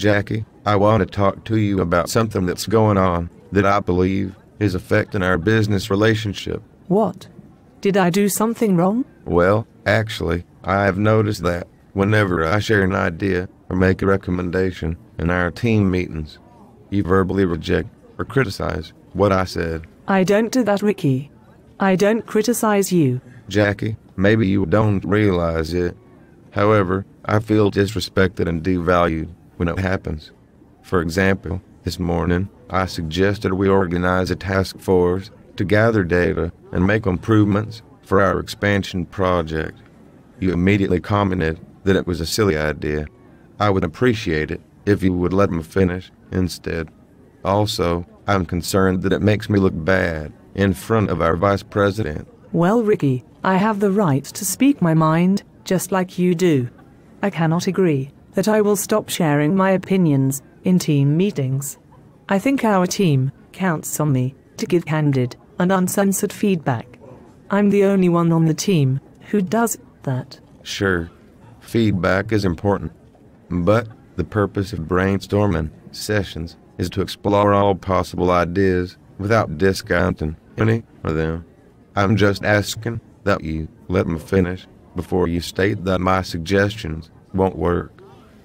Jackie, I want to talk to you about something that's going on that I believe is affecting our business relationship. What? Did I do something wrong? Well, actually, I have noticed that whenever I share an idea or make a recommendation in our team meetings, you verbally reject or criticize what I said. I don't do that, Ricky. I don't criticize you. Jackie, maybe you don't realize it. However, I feel disrespected and devalued when it happens. For example, this morning, I suggested we organize a task force to gather data and make improvements for our expansion project. You immediately commented that it was a silly idea. I would appreciate it if you would let me finish instead. Also, I'm concerned that it makes me look bad in front of our vice president. Well, Ricky, I have the right to speak my mind, just like you do. I cannot agree that I will stop sharing my opinions in team meetings. I think our team counts on me to give candid and uncensored feedback. I'm the only one on the team who does that. Sure, feedback is important, but the purpose of brainstorming sessions is to explore all possible ideas without discounting any of them. I'm just asking that you let me finish before you state that my suggestions won't work.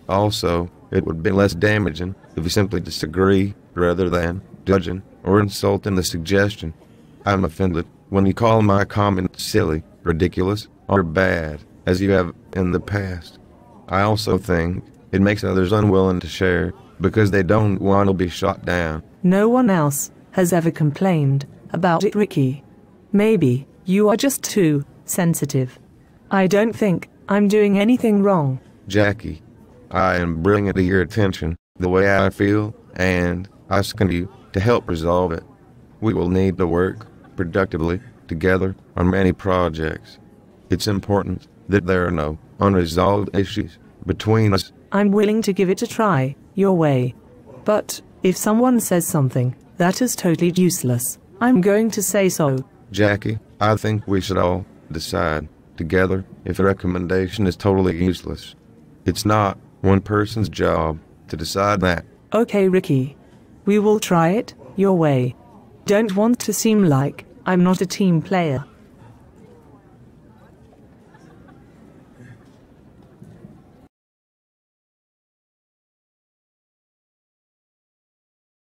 Also, it would be less damaging if you simply disagree rather than judging or insulting the suggestion. I'm offended when you call my comments silly, ridiculous, or bad, as you have in the past. I also think it makes others unwilling to share because they don't want to be shot down. No one else has ever complained about it, Ricky. Maybe you are just too sensitive. I don't think I'm doing anything wrong. Jackie, I am bringing to your attention the way I feel and asking you to help resolve it. We will need to work productively together on many projects. It's important that there are no unresolved issues between us. I'm willing to give it a try, your way. But if someone says something that is totally useless, I'm going to say so. Jackie, I think we should all decide together if a recommendation is totally useless. It's not one person's job to decide that. Okay, Ricky. We will try it your way. Don't want to seem like I'm not a team player.